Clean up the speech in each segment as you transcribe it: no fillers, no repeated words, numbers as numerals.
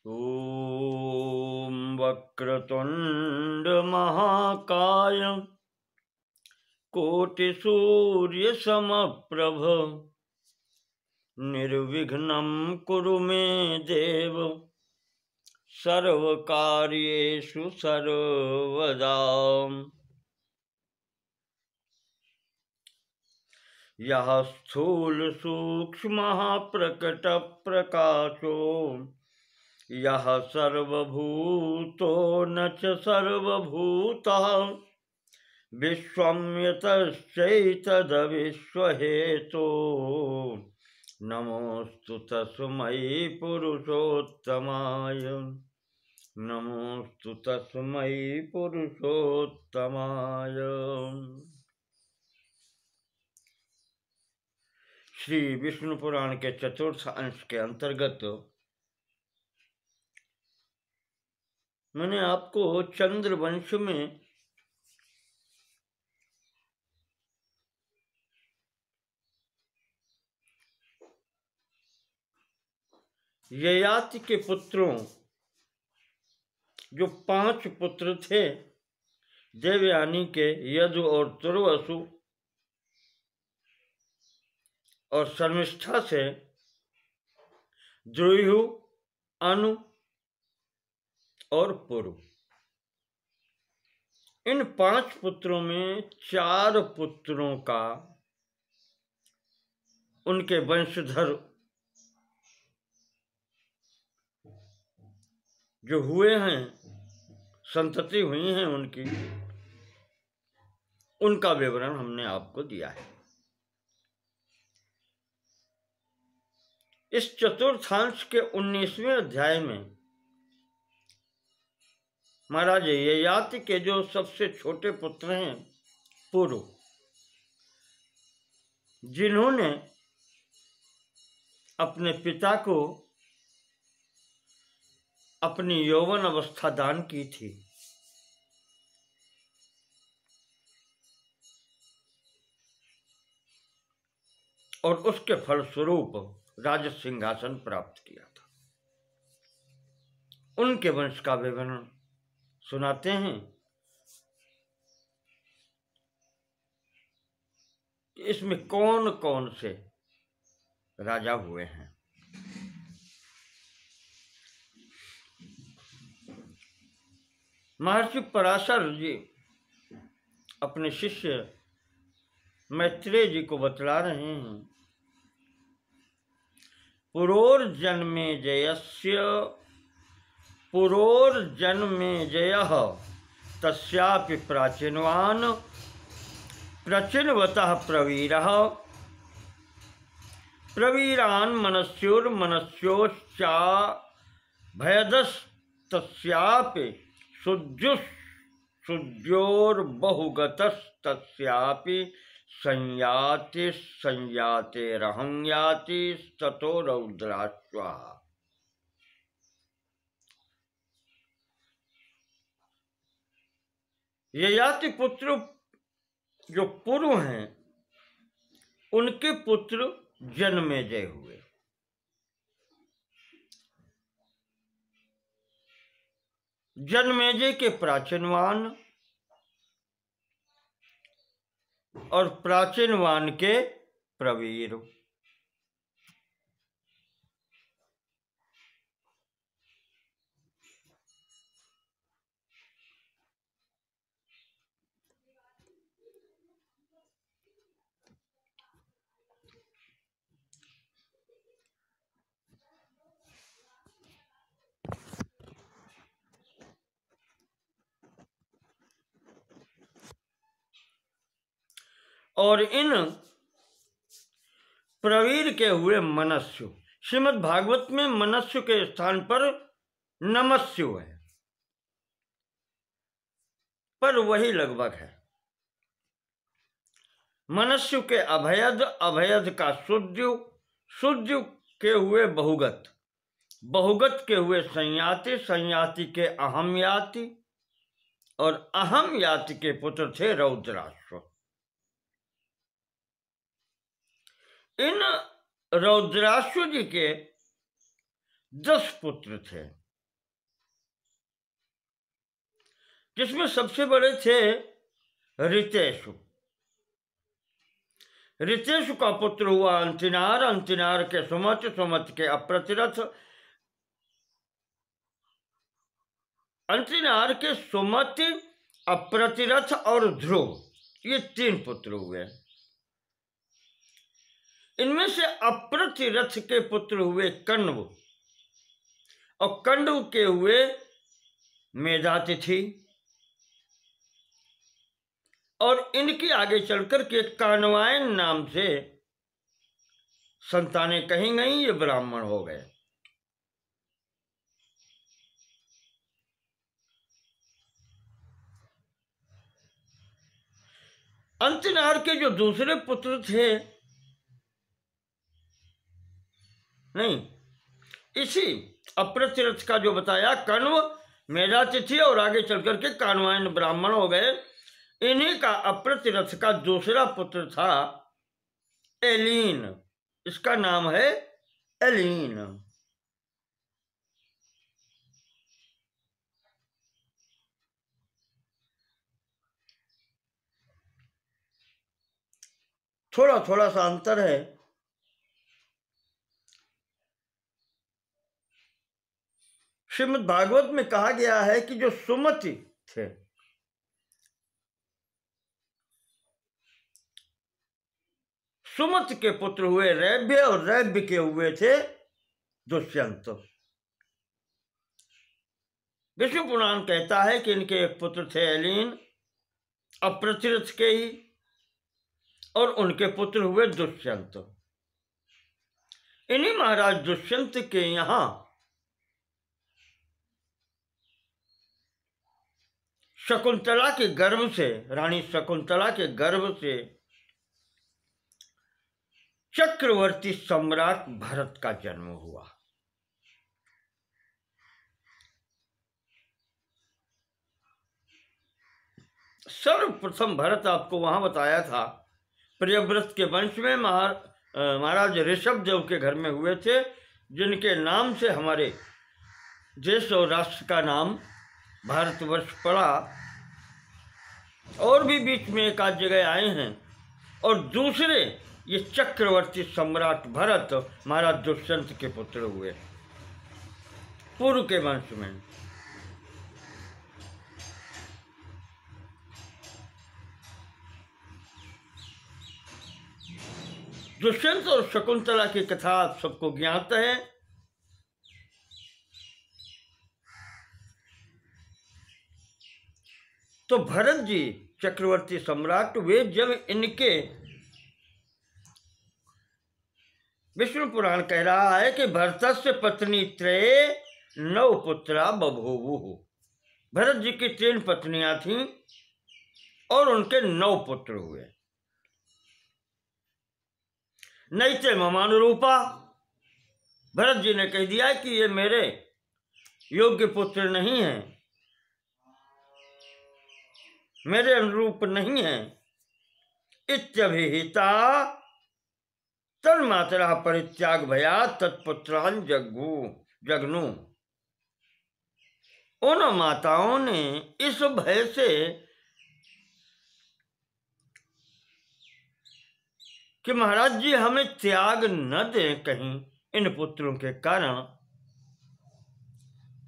ॐ वक्रतुण्ड महाकाय कोटिसूर्यसमप्रभ निर्विघ्नं कुरु मे देव सर्वकार्येषु सर्वदा। यः स्थूल सूक्ष्मः प्रकट प्रकाशो यः सर्वभूतो न च सर्वभूतः विश्वं यतश्चैतद्विश्वहेतो नमोस्तु तस्मै पुरुषोत्तमाय नमोस्तु तस्मै पुरुषोत्तमाय। श्री विष्णु पुराण के चतुर्थ अंश के अंतर्गत मैंने आपको चंद्रवंश में ययाति के पुत्रों जो 5 पुत्र थे देवयानी के, यदु और तुर्वसु, और शर्मिष्ठा से द्रुयु, अनु और पुरु, इन 5 पुत्रों में 4 पुत्रों का उनके वंशधर जो हुए हैं, संतति हुई हैं उनकी, उनका विवरण हमने आपको दिया है। इस चतुर्थांश के 19वें अध्याय में महाराज ययाति के जो सबसे छोटे पुत्र हैं पुरु, जिन्होंने अपने पिता को अपनी यौवन अवस्था दान की थी, और उसके फलस्वरूप राज सिंहासन प्राप्त किया था, उनके वंश का विवरण सुनाते हैं। इसमें कौन कौन से राजा हुए हैं। महर्षि पराशर जी अपने शिष्य मैत्रेय जी को बतला रहे हैं, पुरोर्जन्मेजयः तस्यापि प्राचीनवान् प्रचिन्वतः प्रवीरः प्रवीरान् मनस्योर्मनस्योश्चाभयदस्तस्यापि शुद्ध्योर्बहुगतस्तस्यापि संयातेरहं याति ततो रौद्राश्वः। ययाति पुत्र जो पुरु हैं, उनके पुत्र जन्मेजय हुए। जन्मेजय के प्राचीनवान और प्राचीनवान के प्रवीर। और इन प्रवीर के हुए मनस्यु। श्रीमद् भागवत में मनस्यु के स्थान पर नमस्यु है, पर वही लगभग है। मनस्यु के अभयद, अभयद का सुद्यु, सुद्यु के हुए बहुगत, बहुगत के हुए संयाति, संयाति के अहम याति, और अहम याति के पुत्र थे रौद्राश्व। इन रौद्राश्व जी के 10 पुत्र थे। जिसमें सबसे बड़े थे ऋतेशु। ऋतेशु का पुत्र हुआ अंतिनार, अंतिनार के सुमत, सुमत के अप्रतिरथ, अंतिनार के सुमत, अप्रतिरथ और ध्रुव, ये 3 पुत्र हुए। इनमें से अप्रतिरथ के पुत्र हुए कण्व, और कण्व के हुए मेधातिथि, और इनकी आगे चलकर के कानवायन नाम से संतानें कही गई, ये ब्राह्मण हो गए। अंतिनार के जो दूसरे पुत्र थे, नहीं, इसी अप्रतिरथ का जो बताया कण्व, मेधातिथि और आगे चलकर के कानवायन ब्राह्मण हो गए। इन्हीं का अप्रतिरथ का दूसरा पुत्र था एलीन, इसका नाम है एलीन। थोड़ा थोड़ा सा अंतर है। श्रीमद् भागवत में कहा गया है कि जो सुमति थे, सुमत के पुत्र हुए रैव्य, और रैव्य के हुए थे दुष्यंत। विष्णु पुराण कहता है कि इनके एक पुत्र थे एलीन, अप्रतिरथ के ही, और उनके पुत्र हुए दुष्यंत। इन्हीं महाराज दुष्यंत के यहां शकुंतला के गर्भ से, रानी शकुंतला के गर्भ से चक्रवर्ती सम्राट भरत का जन्म हुआ। सर्वप्रथम भरत आपको वहां बताया था प्रियव्रत के वंश में महाराज ऋषभ देव के घर में हुए थे, जिनके नाम से हमारे देश और राष्ट्र का नाम भारतवर्ष पड़ा। और भी बीच में एक आध जगह आए हैं। और दूसरे ये चक्रवर्ती सम्राट भरत महाराज दुष्यंत के पुत्र हुए पूर्व के वंश में। दुष्यंत और शकुंतला की कथा आप सबको ज्ञात है। तो भरत जी चक्रवर्ती सम्राट, वे जब इनके, विष्णु पुराण कह रहा है कि भरतस्य पत्नी त्रये 9 पुत्रा बभूवुः। भरत जी की 3 पत्नियां थीं और उनके 9 पुत्र हुए। नैते ममानुरूपा, भरत जी ने कह दिया कि ये मेरे योग्य पुत्र नहीं हैं, मेरे अनुरूप नहीं है। इत्यभिहिता तन्मातरः परित्याग भयात् तत्पुत्रान् जग्नु। उन माताओं ने इस भय से कि महाराज जी हमें त्याग न दें कहीं इन पुत्रों के कारण,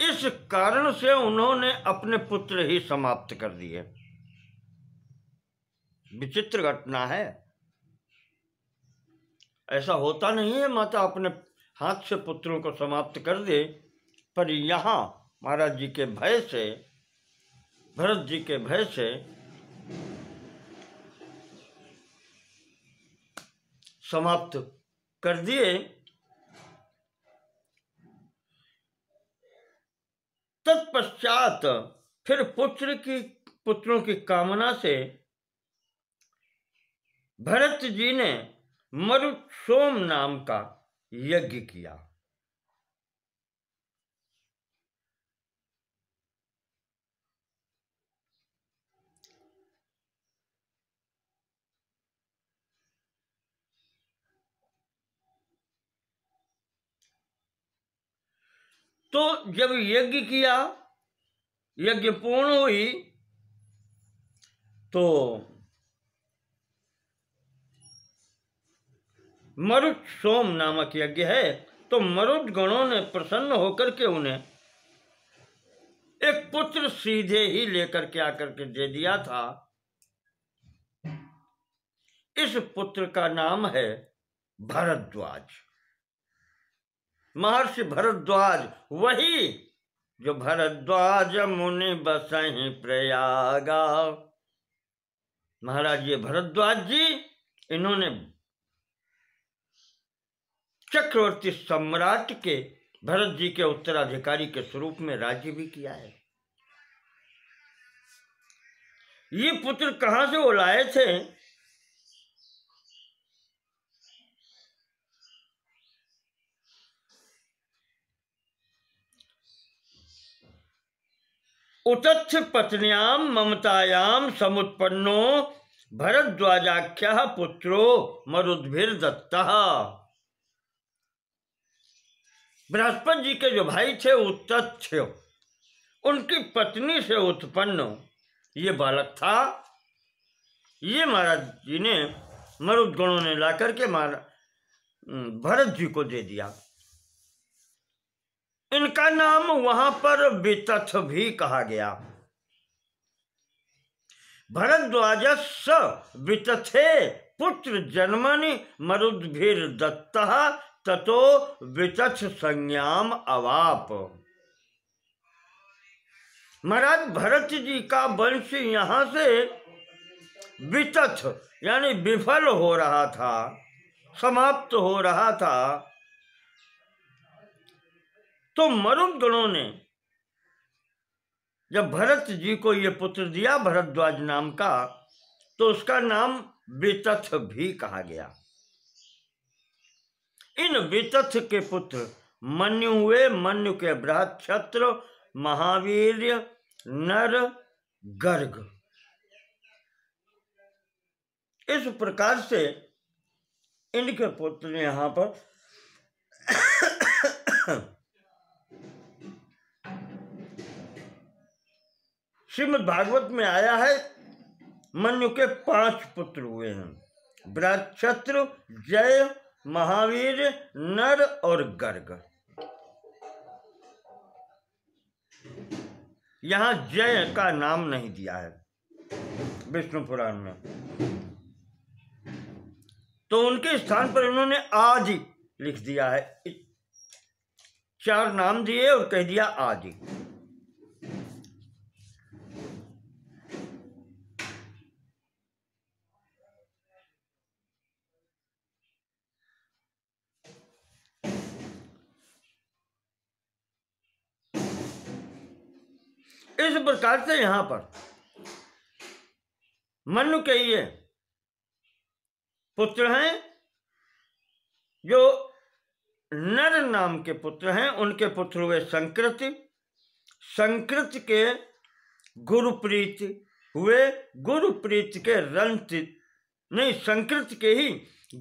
इस कारण से उन्होंने अपने पुत्र ही समाप्त कर दिए। विचित्र घटना है। ऐसा होता नहीं है माता अपने हाथ से पुत्रों को समाप्त कर दे, पर यहाँ महाराज जी के भय से, भरत जी के भय से समाप्त कर दिए। तत्पश्चात फिर पुत्रों की कामना से भरत जी ने मरुत्सोम नाम का यज्ञ किया। तो जब यज्ञ किया, यज्ञ पूर्ण हुई, तो मरुत सोम नामक यज्ञ है। तो मरुत गणों ने प्रसन्न होकर के उन्हें एक पुत्र सीधे ही लेकर के आकर के दे दिया था। इस पुत्र का नाम है भरद्वाज। महर्षि भरद्वाज, वही जो भरद्वाज मुनि बसहि प्रयागा। महाराज ये भरद्वाज जी, इन्होंने चक्रवर्ती सम्राट के भरत जी के उत्तराधिकारी के स्वरूप में राज्य भी किया है। ये पुत्र कहां से वो लाए थे? उतच्छ पत्न्याम ममतायाम समुत्पन्नो भरद्वाजाख्यः पुत्रो मरुद्भिर्दत्तः। बृहस्पति जी के जो भाई थे उतच्छ, उनकी पत्नी से उत्पन्न ये बालक था। ये महाराज जी ने मरुद गणों ने लाकर के भरत जी को दे दिया। इनका नाम वहां पर वितथ भी कहा गया। भरद्वाजस्स वितथे पुत्र जन्मनि मरुद्भिर्दत्तः ततो वितथ संज्ञाम अवाप। महाराज भरत जी का वंश यहां से वितथ यानी विफल हो रहा था, समाप्त हो रहा था। तो मरुद गणों ने जब भरत जी को ये पुत्र दिया भरद्वाज नाम का, तो उसका नाम वितथ भी कहा गया। इन वितथ के पुत्र मन्यु हुए। मन्यु के बृहक्षत्र, महावीर्य, नर, गर्ग। इस प्रकार से इनके पुत्र यहां पर श्रीमद् भागवत में आया है। मन्यु के 5 पुत्र हुए हैं, बृहक्षत्र, जय, महावीर, नर और गर्ग। यहां जय का नाम नहीं दिया है विष्णु पुराण में, तो उनके स्थान पर इन्होंने आदि लिख दिया है। 4 नाम दिए और कह दिया आदि। इस प्रकार से यहां पर मनु के ये पुत्र हैं जो नर नाम के पुत्र हैं। उनके पुत्र हुए संकृति। संकृत के गुरुप्रीत हुए। गुरुप्रीत के रंत नहीं, संकृत के ही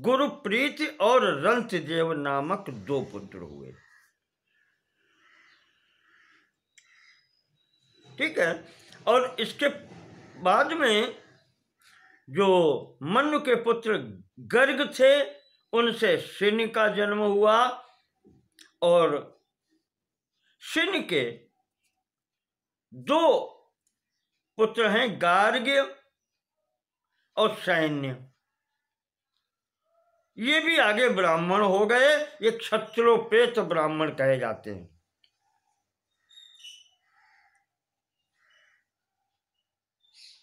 गुरुप्रीत और रंतदेव नामक 2 पुत्र हुए। ठीक है। और इसके बाद में जो मनु के पुत्र गर्ग थे, उनसे शिनि का जन्म हुआ। और शिनि के 2 पुत्र हैं, गार्ग्य और सैन्य। ये भी आगे ब्राह्मण हो गए। ये क्षत्रोपेत ब्राह्मण कहे जाते हैं।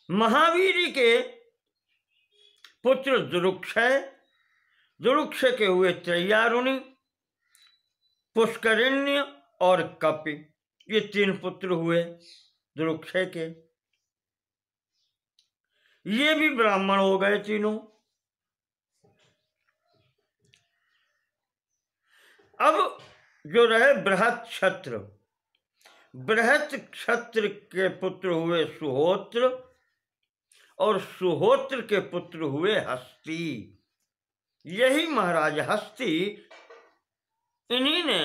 महावीर के पुत्र दुरुक्षय। दुरुक्षय के हुए त्रयारुणी, पुष्करिण्य और कपि। ये 3 पुत्र हुए दुरुक्षय के। ये भी ब्राह्मण हो गए तीनों। अब जो रहे बृहत क्षत्र। बृहत क्षत्र के पुत्र हुए सुहोत्र और सुहोत्र के पुत्र हुए हस्ती। यही महाराज हस्ती, इन्हीं ने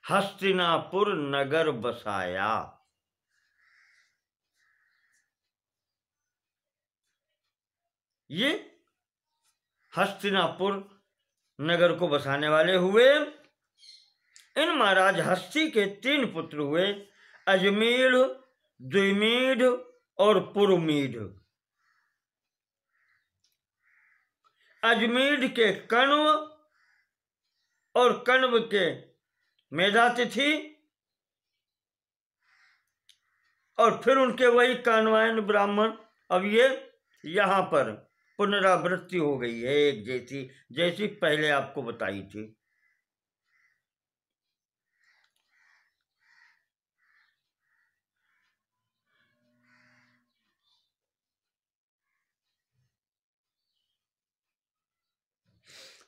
हस्तिनापुर नगर बसाया। ये हस्तिनापुर नगर को बसाने वाले हुए। इन महाराज हस्ती के 3 पुत्र हुए, अजमीढ़, द्विमीढ़ और पुरुमीढ़। अजमीढ़ के कण्व और कण्व के मेधातिथि, और फिर उनके वही कानवायन ब्राह्मण। अब ये यहाँ पर पुनरावृत्ति हो गई है एक जैसी, जैसी पहले आपको बताई थी।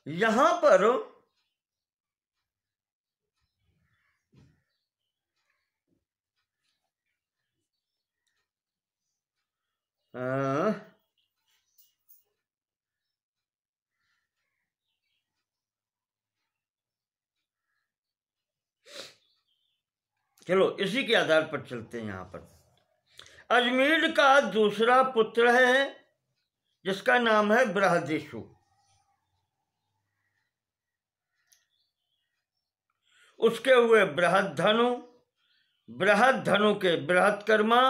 यहां पर चलो इसी के आधार पर चलते हैं। यहां पर अजमीढ़ का दूसरा पुत्र है जिसका नाम है बृहदेशु। उसके हुए बृहद्धनु, बृहद्धनु के बृहत्कर्मा,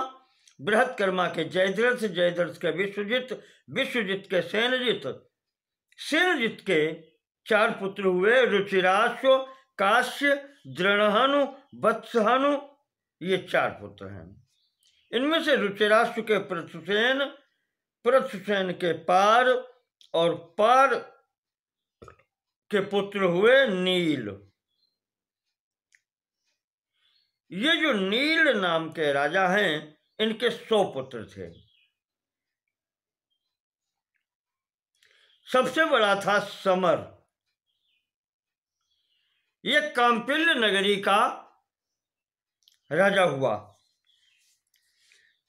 बृहत्कर्मा के जयद्रथ, जयद्रथ के विश्वजित, विश्वजित के सेनजित, सेनजित के 4 पुत्र हुए, रुचिराश्व, काश्य, दृढ़हनु, वत्सहनु। ये 4 पुत्र हैं। इनमें से रुचिराश्व के पृथुसेन, पृथुसेन के पार और पार के पुत्र हुए नील। ये जो नील नाम के राजा हैं, इनके 100 पुत्र थे। सबसे बड़ा था समर। ये कांपिल्य नगरी का राजा हुआ।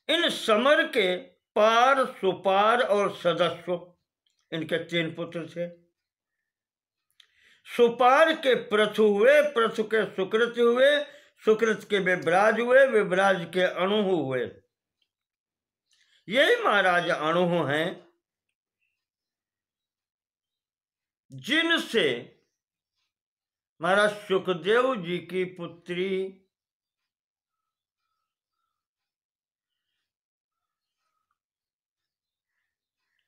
इन समर के पार, सुपार और सदस्व, इनके 3 पुत्र थे। सुपार के पृथु हुए, पृथु के सुकृत हुए, सुकृत के विभ्राज हुए, विभ्राज के अणु हुए। यही महाराज अणु हैं जिनसे महाराज सुखदेव जी की पुत्री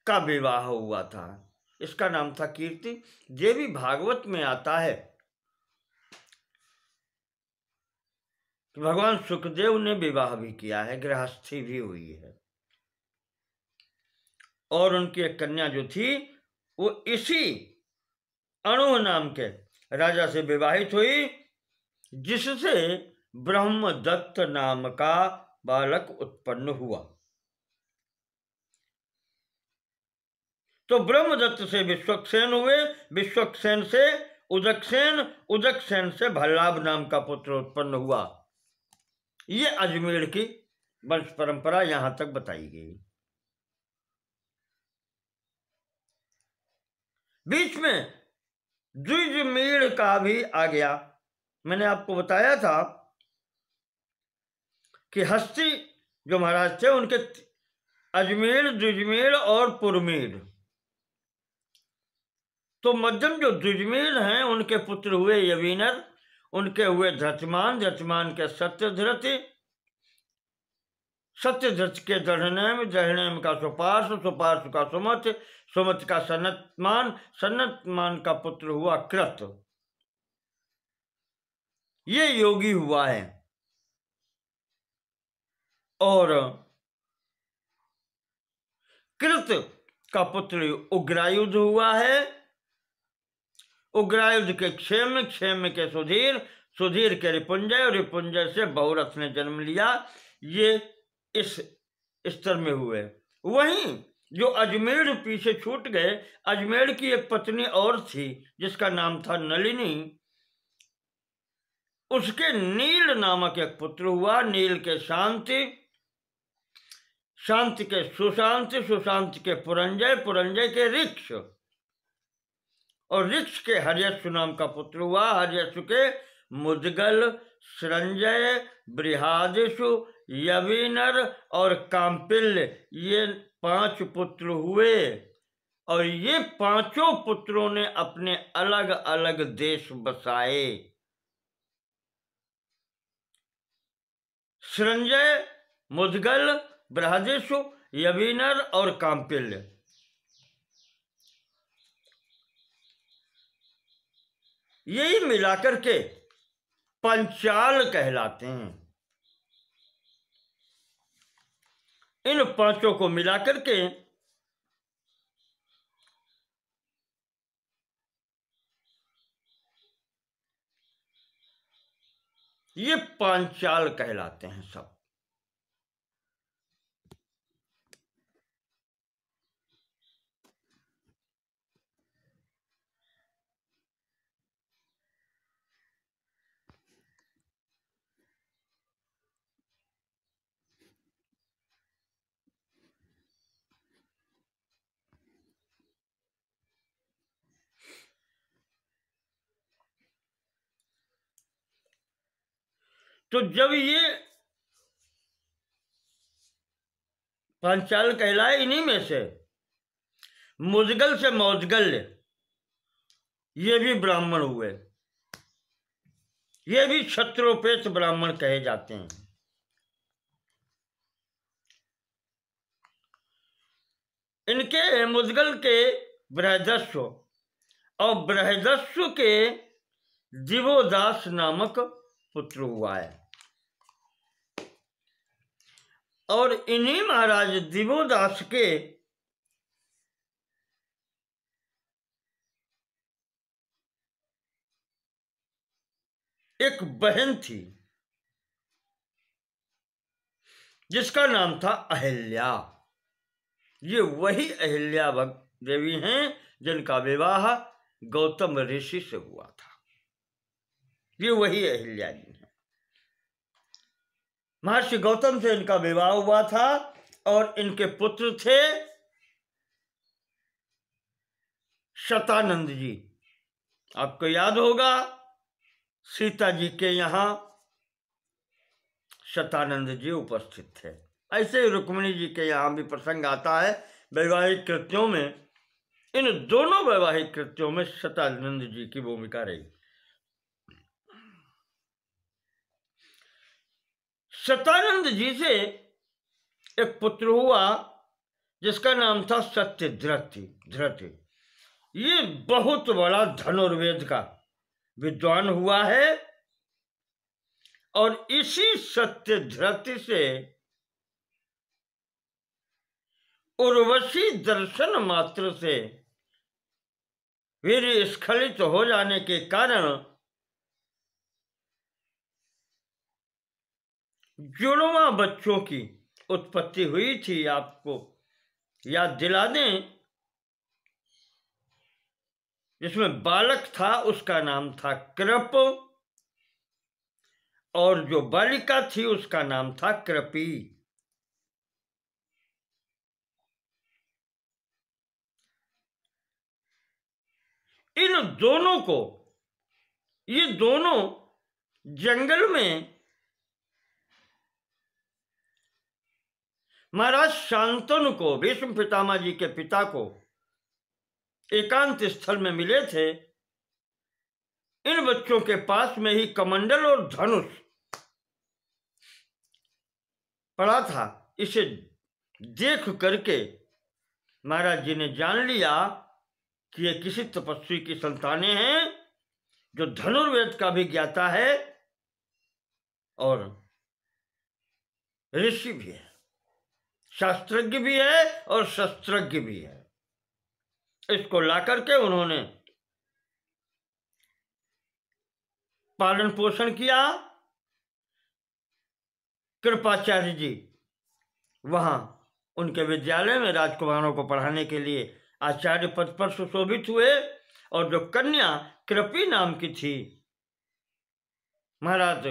का विवाह हुआ था। इसका नाम था कीर्ति। ये भी भागवत में आता है कि भगवान सुखदेव ने विवाह भी किया है, गृहस्थी भी हुई है, और उनकी एक कन्या जो थी वो इसी अणु नाम के राजा से विवाहित हुई, जिससे ब्रह्मदत्त नाम का बालक उत्पन्न हुआ। तो ब्रह्मदत्त से विश्वक्सेन हुए, विश्वक्सेन से उदकसेन, उदकसेन से भल्लाभ नाम का पुत्र उत्पन्न हुआ। ये अजमेर की वंश परंपरा यहां तक बताई गई। बीच में द्विजमीढ़ का भी आ गया। मैंने आपको बताया था कि हस्ती जो महाराज थे उनके अजमेर, द्विजमीढ़ और पुरमीढ़। तो मध्यम जो द्विजमीढ़ हैं उनके पुत्र हुए यवीनर, उनके हुए धृतमान, धृतमान के सत्यधृति, सत्यधृत के दृढ़नेम, दृढ़नेम का सुपार्श, सुपार्श का सुमत, सुमत का सनतमान, सनतमान का पुत्र हुआ कृत। ये योगी हुआ है। और कृत का पुत्र उग्रायुध हुआ है। उग्रायुध के क्षेम, क्षेम के सुधीर, सुधीर के रिपुंजय, और रिपुंजय से बहुरथ ने जन्म लिया। ये इस स्तर में हुए। वहीं जो अजमेर पीछे छूट गए, अजमेर की एक पत्नी और थी जिसका नाम था नलिनी। उसके नील नामक एक पुत्र हुआ। नील के शांति, शांति के सुशांति, सुशांति के पुरंजय, पुरंजय के ऋक्ष, और ऋक्ष के हर्यश्व नाम का पुत्र हुआ। हर्यश्व के मुदगल, संजय, बृहादिशु, यवीनर और कांपिल्य, ये 5 पुत्र हुए। और ये पांचों पुत्रों ने अपने अलग अलग देश बसाए। संजय, मुद्गल, बृहदेशु, यवीनर और कांपिल्य। यही मिलाकर के पंचाल कहलाते हैं। इन पांचों को मिलाकर के ये पांचाल कहलाते हैं सब। तो जब ये पांचाल कहलाए, इन्हीं में से मुद्गल से मौद्गल्य ये भी ब्राह्मण हुए। ये भी क्षत्रोपेत ब्राह्मण कहे जाते हैं। इनके मुद्गल के बृहदस्व और बृहदस्व के दिवोदास नामक पुत्र हुआ है। और इन्हीं महाराज दिवोदास के एक बहन थी जिसका नाम था अहिल्या। ये वही अहिल्या देवी हैं जिनका विवाह गौतम ऋषि से हुआ था। ये वही अहिल्या जी हैं। महर्षि गौतम से इनका विवाह हुआ था और इनके पुत्र थे शतानंद जी। आपको याद होगा सीता जी के यहाँ शतानंद जी उपस्थित थे। ऐसे ही रुक्मिणी जी के यहाँ भी प्रसंग आता है वैवाहिक कृत्यों में। इन दोनों वैवाहिक कृत्यों में शतानंद जी की भूमिका रही। शतानंद जी से एक पुत्र हुआ जिसका नाम था सत्यधृति। ये बहुत बड़ा धनुर्वेद का विद्वान हुआ है और इसी सत्यधृति से उर्वशी दर्शन मात्र से वीर्य स्खलित हो जाने के कारण जुड़वा बच्चों की उत्पत्ति हुई थी। आपको याद दिला दें, जिसमें बालक था उसका नाम था कृप और जो बालिका थी उसका नाम था कृपी। इन दोनों को, ये दोनों जंगल में महाराज शांतनु को, भीष्म पितामह जी के पिता को एकांत स्थल में मिले थे। इन बच्चों के पास में ही कमंडल और धनुष पड़ा था। इसे देख करके महाराज जी ने जान लिया कि ये किसी तपस्वी की संतानें हैं जो धनुर्वेद का भी ज्ञाता है और ऋषि भी है, शास्त्रज्ञ भी है और शस्त्रज्ञ भी है। इसको लाकर के उन्होंने पालन पोषण किया। कृपाचार्य जी वहां उनके विद्यालय में राजकुमारों को पढ़ाने के लिए आचार्य पद पर सुशोभित हुए और जो कन्या कृपी नाम की थी, महाराज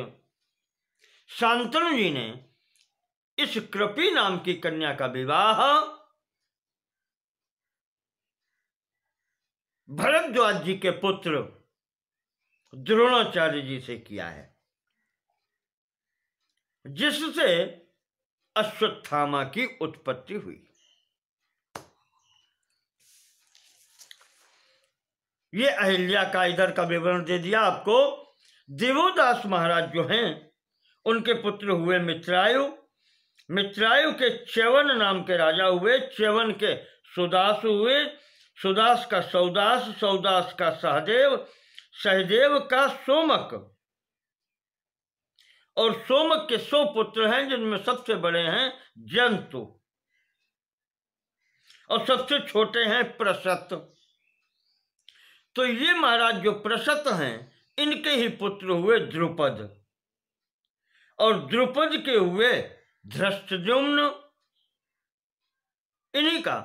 शांतनु जी ने इस कृपी नाम की कन्या का विवाह भरद्वाज जी के पुत्र द्रोणाचार्य जी से किया है, जिससे अश्वत्थामा की उत्पत्ति हुई। ये अहिल्या का इधर का विवरण दे दिया आपको। दिवोदास महाराज जो हैं उनके पुत्र हुए मित्रायु, मित्रायु के च्यवन नाम के राजा हुए, च्यवन के सुदास हुए, सुदास का सौदास, सौदास का सहदेव, सहदेव का सोमक, और सोमक के 100 पुत्र हैं जिनमें सबसे बड़े हैं जंतु और सबसे छोटे हैं प्रसत। तो ये महाराज जो प्रसत हैं इनके ही पुत्र हुए द्रुपद, और द्रुपद के हुए धृष्टद्युम्न, इन्हीं का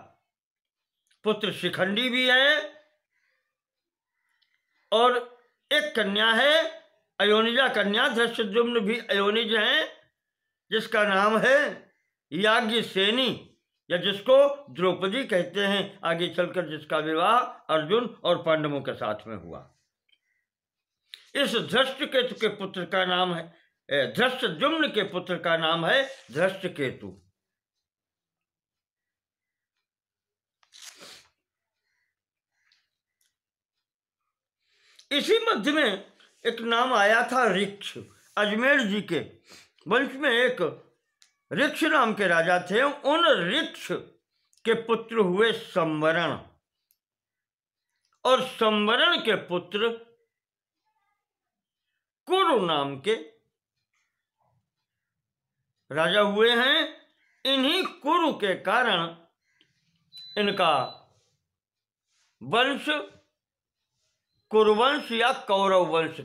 पुत्र शिखंडी भी है, और एक कन्या है अयोनिजा कन्या, धृष्टद्युम्न भी अयोनिज हैं, जिसका नाम है याज्ञसेनी, या जिसको द्रौपदी कहते हैं, आगे चलकर जिसका विवाह अर्जुन और पांडवों के साथ में हुआ। इस धृष्टकेतु के पुत्र का नाम है, धृष्टद्युम्न के पुत्र का नाम है धृष्टकेतु। इसी मध्य में एक नाम आया था ऋक्ष। अजमेर जी के वंश में एक ऋक्ष नाम के राजा थे। उन ऋक्ष के पुत्र हुए संवरण, और संवरण के पुत्र कुरु नाम के राजा हुए हैं। इन्हीं कुरु के कारण इनका वंश कुरुवंश या कौरव वंश